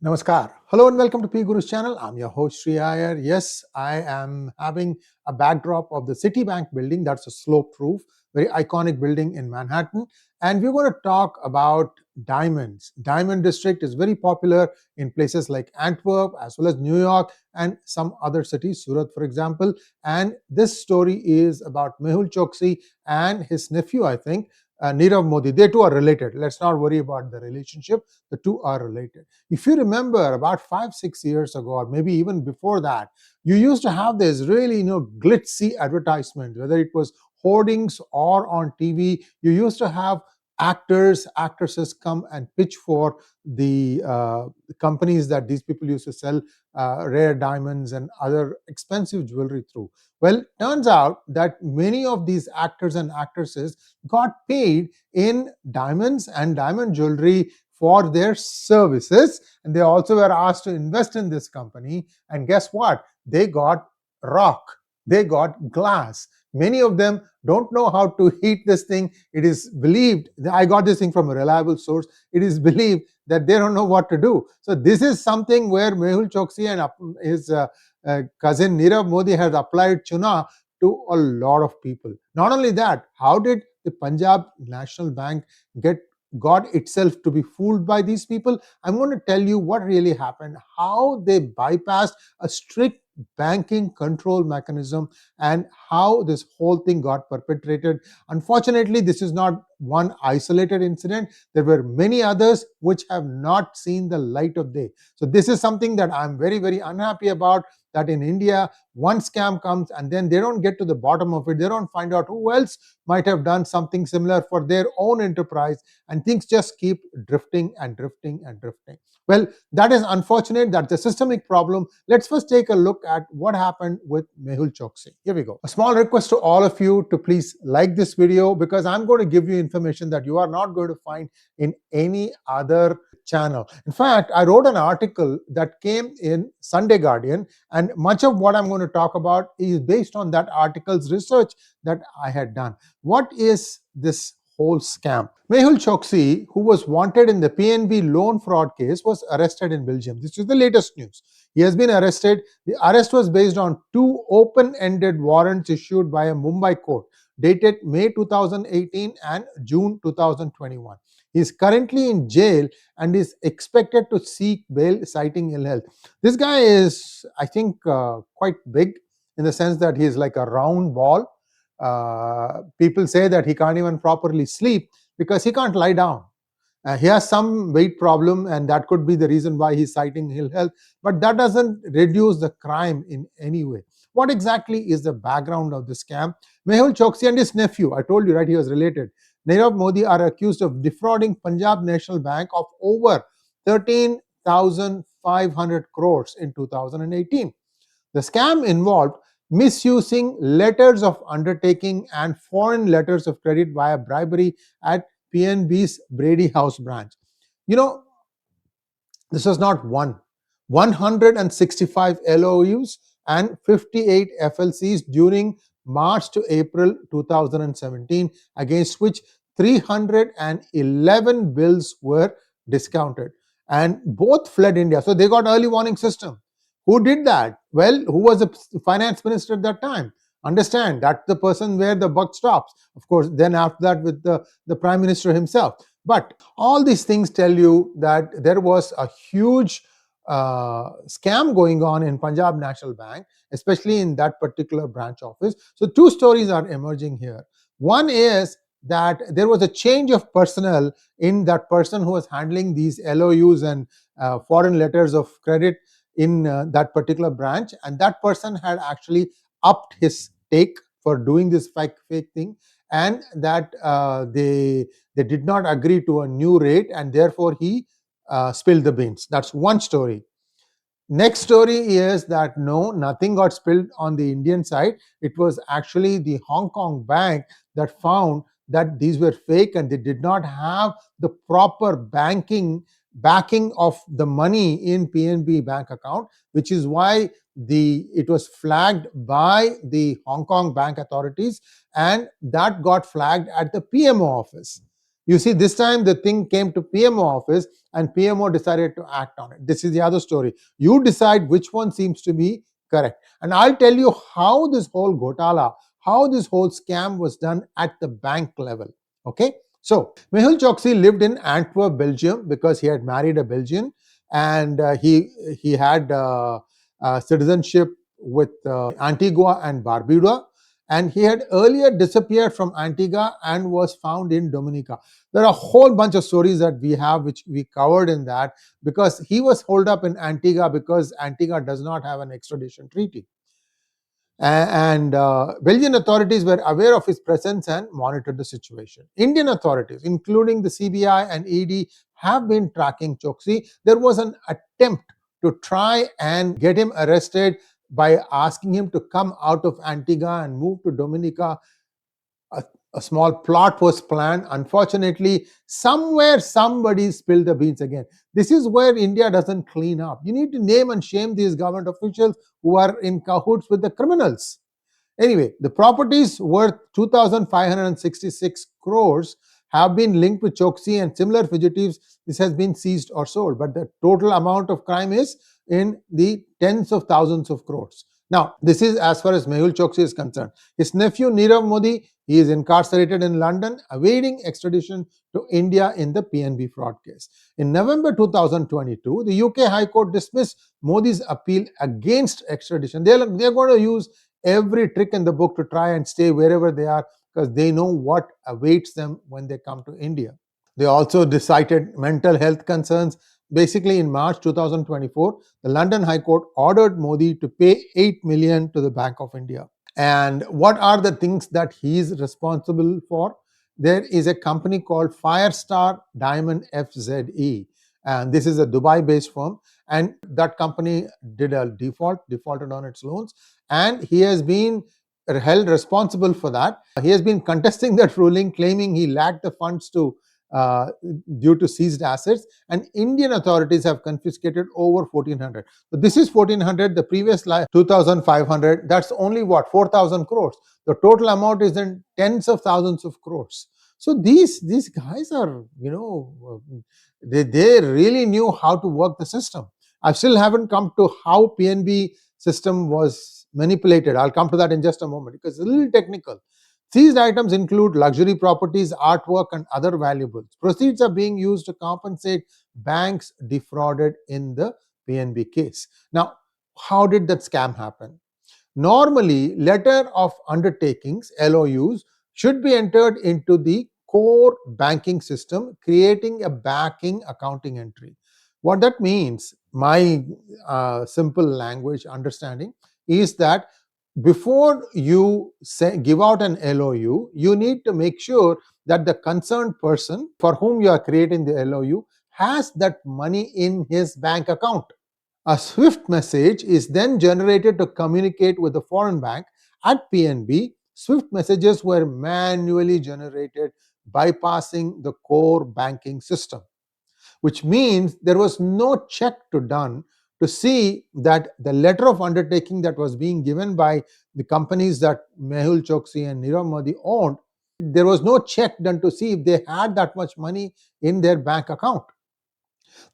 Namaskar. Hello and welcome to PGurus channel. I'm your host Sree Iyer. Yes, I am having a backdrop of the Citibank building. That's a sloped roof, very iconic building in Manhattan. And we're going to talk about diamonds. Diamond District is very popular in places like Antwerp as well as New York and some other cities, Surat for example. And this story is about Mehul Choksi and his nephew, I think, Nirav Modi. They two are related. Let's not worry about the relationship. The two are related. If you remember about 5-6 years ago, or maybe even before that, you used to have this really, glitzy advertisement, whether it was hoardings or on TV. You used to have actors, actresses come and pitch for the companies that these people used to sell rare diamonds and other expensive jewelry through. Well, turns out that many of these actors and actresses got paid in diamonds and diamond jewelry for their services, and they also were asked to invest in this company. And guess what? They got rock, they got glass. Many of them don't know how to heat this thing. It is believed, I got this thing from a reliable source, it is believed that they don't know what to do. So this is something where Mehul Choksi and his cousin Nirav Modi has applied chuna to a lot of people. Not only that, how did the Punjab National Bank got itself to be fooled by these people? I'm going to tell you what really happened, how they bypassed a strict banking control mechanism, and how this whole thing got perpetrated. Unfortunately, this is not one isolated incident. There were many others which have not seen the light of day. So this is something that I'm very, very unhappy about, that in India, one scam comes and then they don't get to the bottom of it. They don't find out who else might have done something similar for their own enterprise, and things just keep drifting and drifting and drifting. Well, that is unfortunate. That's a systemic problem. Let's first take a look at what happened with Mehul Choksi. Here we go. A small request to all of you to please like this video, because I'm going to give you information that you are not going to find in any other channel. In fact, I wrote an article that came in Sunday Guardian, and much of what I'm going to talk about is based on that article's research that I had done. What is this whole scam? Mehul Choksi, who was wanted in the PNB loan fraud case, was arrested in Belgium. This is the latest news. He has been arrested. The arrest was based on two open-ended warrants issued by a Mumbai court, dated May 2018 and June 2021. He is currently in jail and is expected to seek bail citing ill health. This guy is, I think, quite big, in the sense that he is like a round ball. People say that he can't even properly sleep because he can't lie down. He has some weight problem, and that could be the reason why he's citing ill health, but that doesn't reduce the crime in any way. What exactly is the background of the scam? Mehul Choksi and his nephew, I told you, right, he was related, Nirav Modi, are accused of defrauding Punjab National Bank of over 13,500 crores in 2018. The scam involved misusing letters of undertaking and foreign letters of credit via bribery at PNB's Brady House branch. You know, this was not 165 LOUs and 58 FLCs during March to April 2017, against which 311 bills were discounted, and both fled India. So they got early warning system. Who did that? Well, who was the finance minister at that time? Understand, that's the person where the buck stops. Of course, then after that with the prime minister himself. But all these things tell you that there was a huge scam going on in Punjab National Bank, especially in that particular branch office. So two stories are emerging here. One is that there was a change of personnel in that person who was handling these LOUs and foreign letters of credit in that particular branch, and that person had actually upped his take for doing this fake thing, and that they did not agree to a new rate, and therefore he spilled the beans. That's one story. Next story is that no, nothing got spilled on the Indian side. It was actually the Hong Kong bank that found that these were fake, and they did not have the proper backing of the money in PNB bank account, which is why it was flagged by the Hong Kong bank authorities, and that got flagged at the PMO office. You see, this time the thing came to PMO office and PMO decided to act on it. This is the other story. You decide which one seems to be correct. And I'll tell you how this whole ghotala, how this whole scam was done at the bank level. Okay. So Mehul Choksi lived in Antwerp, Belgium, because he had married a Belgian, and he had citizenship with Antigua and Barbuda, and he had earlier disappeared from Antigua and was found in Dominica. There are a whole bunch of stories that we have which we covered in that, because he was holed up in Antigua because Antigua does not have an extradition treaty. And Belgian authorities were aware of his presence and monitored the situation. Indian authorities, including the CBI and ED, have been tracking Choksi. There was an attempt to try and get him arrested by asking him to come out of Antigua and move to Dominica. A small plot was planned. Unfortunately, somewhere somebody spilled the beans again. This is where India doesn't clean up. You need to name and shame these government officials who are in cahoots with the criminals. Anyway, the properties worth 2,566 crores have been linked with Choksi and similar fugitives. This has been seized or sold, but the total amount of crime is in the tens of thousands of crores. Now, this is as far as Mehul Choksi is concerned. His nephew Nirav Modi, he is incarcerated in London, awaiting extradition to India in the PNB fraud case. In November 2022, the UK High Court dismissed Modi's appeal against extradition. They're going to use every trick in the book to try and stay wherever they are, because they know what awaits them when they come to India. They also cited mental health concerns. Basically, in March 2024, the London High Court ordered Modi to pay 8 million to the Bank of India. And what are the things that he is responsible for? There is a company called Firestar Diamond FZE, and this is a Dubai-based firm, and that company did a defaulted on its loans, and he has been held responsible for that. He has been contesting that ruling, claiming he lacked the funds to due to seized assets, and Indian authorities have confiscated over 1,400. So this is 1,400, the previous 2,500. That's only what, 4,000 crores. The total amount is in tens of thousands of crores. So these guys are, they really knew how to work the system. I still haven't come to how PNB system was manipulated. I'll come to that in just a moment because it's a little technical. Seized items include luxury properties, artwork, and other valuables. Proceeds are being used to compensate banks defrauded in the PNB case. Now, how did that scam happen? Normally, letter of undertakings, LOUs, should be entered into the core banking system, creating a backing accounting entry. What that means, my simple language understanding, is that before you give out an LOU, you need to make sure that the concerned person for whom you are creating the LOU has that money in his bank account. A SWIFT message is then generated to communicate with the foreign bank. At PNB, SWIFT messages were manually generated, bypassing the core banking system, which means there was no check done to see that the letter of undertaking that was being given by the companies that Mehul Choksi and Nirav Modi owned, there was no check done to see if they had that much money in their bank account.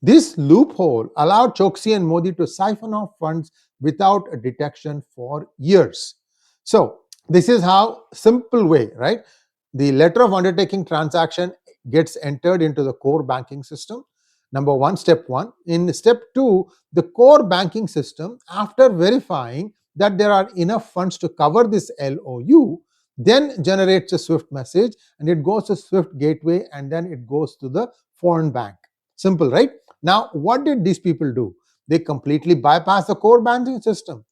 This loophole allowed Choksi and Modi to siphon off funds without a detection for years. So this is how simple way, right? The letter of undertaking transaction gets entered into the core banking system. Number one, step one. In step two, the core banking system, after verifying that there are enough funds to cover this LOU, then generates a SWIFT message, and it goes to SWIFT gateway, and then it goes to the foreign bank. Simple, right? Now, what did these people do? They completely bypassed the core banking system.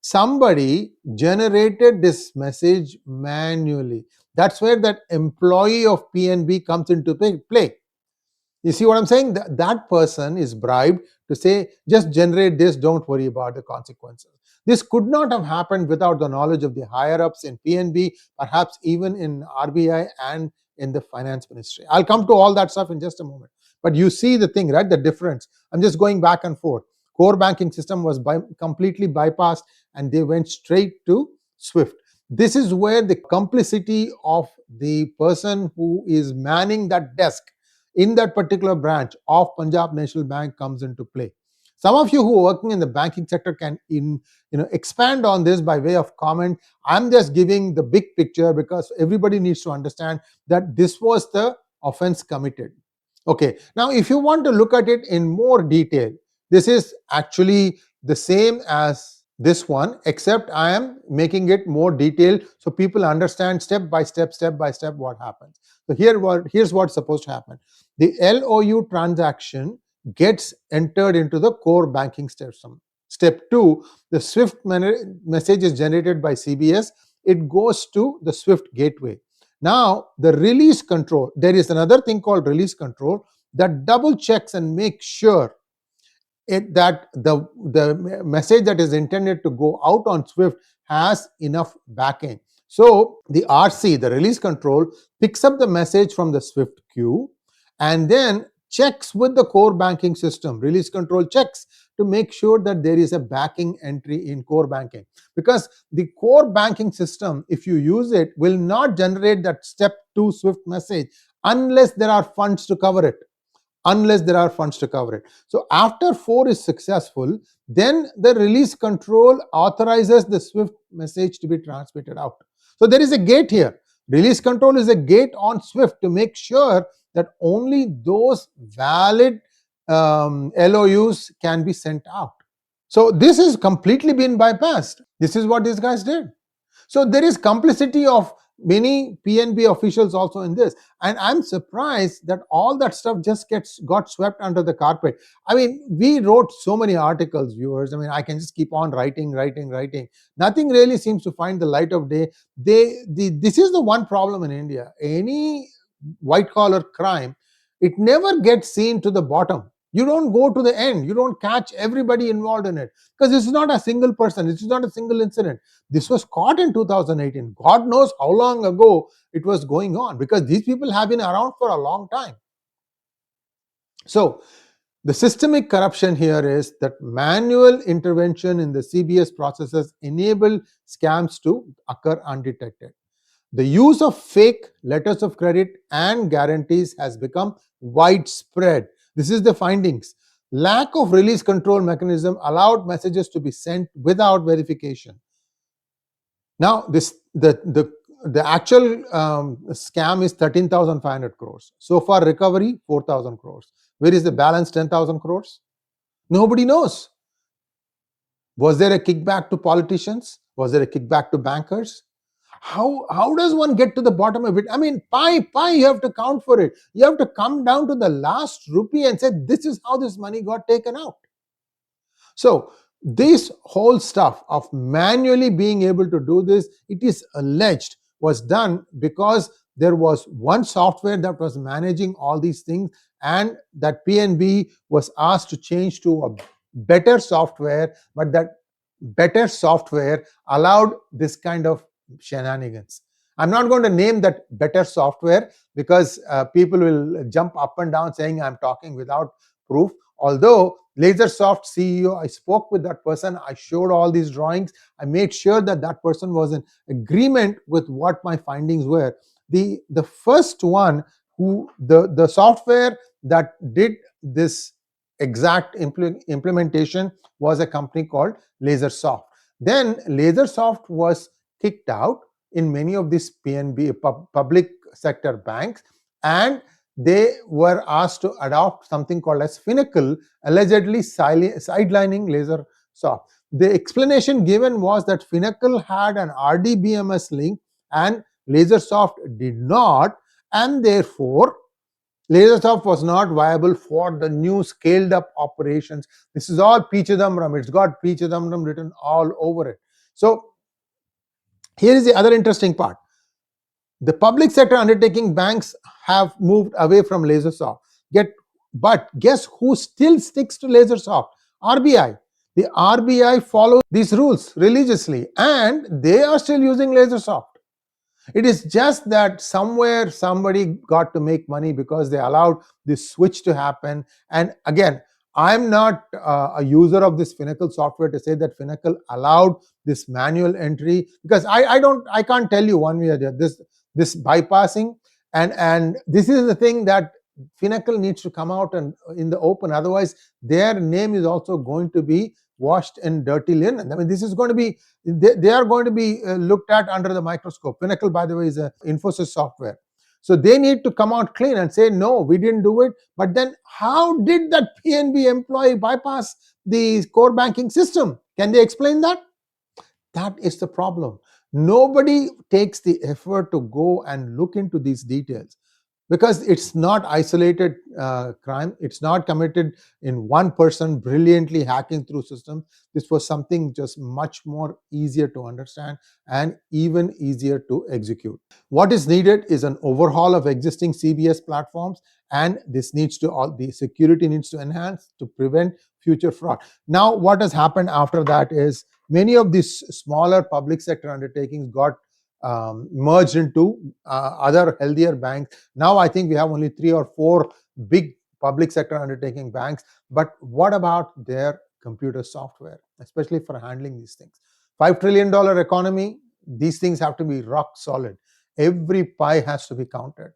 Somebody generated this message manually. That's where that employee of PNB comes into play. You see what I'm saying? That person is bribed to say, just generate this, don't worry about the consequences. This could not have happened without the knowledge of the higher-ups in PNB, perhaps even in RBI and in the finance ministry. I'll come to all that stuff in just a moment. But you see the thing, right? The difference. I'm just going back and forth. Core banking system was completely bypassed, and they went straight to SWIFT. This is where the complicity of the person who is manning that desk in that particular branch of Punjab National Bank comes into play. Some of you who are working in the banking sector can expand on this by way of comment. I'm just giving the big picture because everybody needs to understand that this was the offense committed. Okay, now if you want to look at it in more detail, this is actually the same as this one, except I am making it more detailed so people understand step by step what happens. So here's what's supposed to happen. The LOU transaction gets entered into the core banking system. Step 2, the SWIFT message is generated by CBS. It goes to the SWIFT gateway. Now, the release control, there is another thing called release control that double checks and makes sure that the message that is intended to go out on SWIFT has enough backing. So the RC, the release control, picks up the message from the SWIFT queue and then checks with the core banking system. Release control checks to make sure that there is a backing entry in core banking, because the core banking system, if you use it, will not generate that step 2 SWIFT message unless there are funds to cover it. So after 4 is successful, then the release control authorizes the SWIFT message to be transmitted out. So there is a gate here. Release control is a gate on SWIFT to make sure that only those valid LOUs can be sent out. So this is completely been bypassed. This is what these guys did. So there is complicity of many PNB officials also in this, and I'm surprised that all that stuff just got swept under the carpet. I mean, we wrote so many articles, viewers. I mean, I can just keep on writing. Nothing really seems to find the light of day. This is the one problem in India. Any white collar crime, it never gets seen to the bottom. You don't go to the end. You don't catch everybody involved in it, because this is not a single person. This is not a single incident. This was caught in 2018. God knows how long ago it was going on, because these people have been around for a long time. So the systemic corruption here is that manual intervention in the CBS processes enable scams to occur undetected. The use of fake letters of credit and guarantees has become widespread. This is the findings. Lack of release control mechanism allowed messages to be sent without verification. Now, the actual scam is 13,500 crores. So far, recovery 4,000 crores. Where is the balance 10,000 crores? Nobody knows. Was there a kickback to politicians? Was there a kickback to bankers? How does one get to the bottom of it? I mean, pie, you have to count for it. You have to come down to the last rupee and say, this is how this money got taken out. So this whole stuff of manually being able to do this, it is alleged, was done because there was one software that was managing all these things, and that PNB was asked to change to a better software, but that better software allowed this kind of shenanigans. I'm not going to name that better software because people will jump up and down saying I'm talking without proof. Although LaserSoft CEO, I spoke with that person, I showed all these drawings, I made sure that that person was in agreement with what my findings were. The first one, who the software that did this exact implementation was a company called LaserSoft. Then LaserSoft was kicked out in many of these PNB public sector banks, and they were asked to adopt something called as Finacle, allegedly sidelining LaserSoft. The explanation given was that Finacle had an RDBMS link and LaserSoft did not, and therefore LaserSoft was not viable for the new scaled up operations. This is all 𝗔𝗍𝗏. It's got 𝗔𝗍𝗏 written all over it. So here is the other interesting part. The public sector undertaking banks have moved away from LaserSoft. But guess who still sticks to LaserSoft? RBI. The RBI follows these rules religiously, and they are still using LaserSoft. It is just that somewhere somebody got to make money because they allowed this switch to happen. And again, I'm not a user of this 𝗏𝗏𝗏 software to say that 𝗏𝗏𝗏 allowed this manual entry, because I can't tell you one way or the other. This bypassing, and this is the thing that 𝗏𝗏𝗏 needs to come out and in the open. Otherwise, their name is also going to be washed in dirty linen. I mean, this is going to be, they are going to be looked at under the microscope. 𝗏𝗏𝗏, by the way, is a Infosys software. So they need to come out clean and say, no, we didn't do it. But then how did that PNB employee bypass the core banking system? Can they explain that? That is the problem. Nobody takes the effort to go and look into these details, because it's not isolated crime. It's not committed in one person brilliantly hacking through systems. This was something just much more easier to understand and even easier to execute. What is needed is an overhaul of existing CBS platforms, and this needs to, all the security needs to enhance to prevent future fraud. Now, what has happened after that is many of these smaller public sector undertakings got merged into other healthier banks. Now I think we have only 3 or 4 big public sector undertaking banks. But what about their computer software, especially for handling these things? $5 trillion economy, these things have to be rock solid. Every pie has to be counted.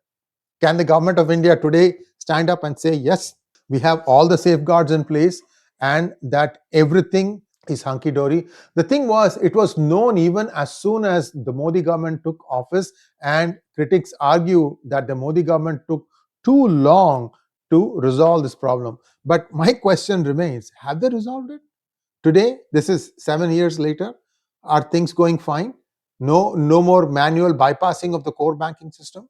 Can the government of India today stand up and say, yes, we have all the safeguards in place and that everything is hunky-dory? The thing was, it was known even as soon as the Modi government took office, and critics argue that the Modi government took too long to resolve this problem. But my question remains, have they resolved it? Today, this is 7 years later. Are things going fine? No more manual bypassing of the core banking system?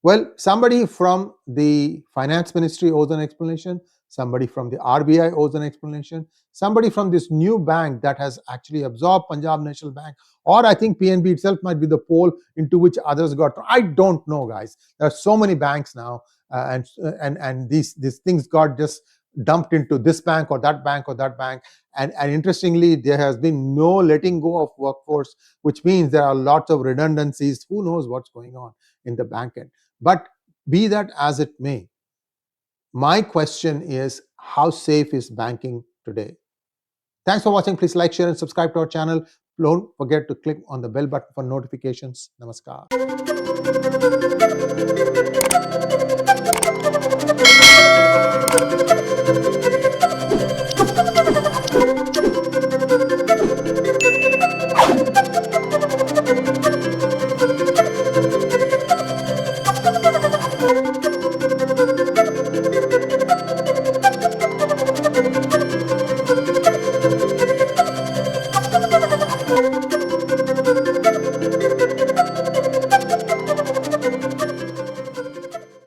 Well, somebody from the finance ministry owes an explanation. Somebody from the RBI owes an explanation. Somebody from this new bank that has actually absorbed Punjab National Bank, or I think PNB itself might be the pole into which others got. I don't know, guys. There are so many banks now, and these things got just dumped into this bank or that bank or that bank. And interestingly, there has been no letting go of workforce, which means there are lots of redundancies. Who knows what's going on in the bank end? But be that as it may, my question is, how safe is banking today? Thanks for watching. Please like, share, and subscribe to our channel. Don't forget to click on the bell button for notifications. Namaskar.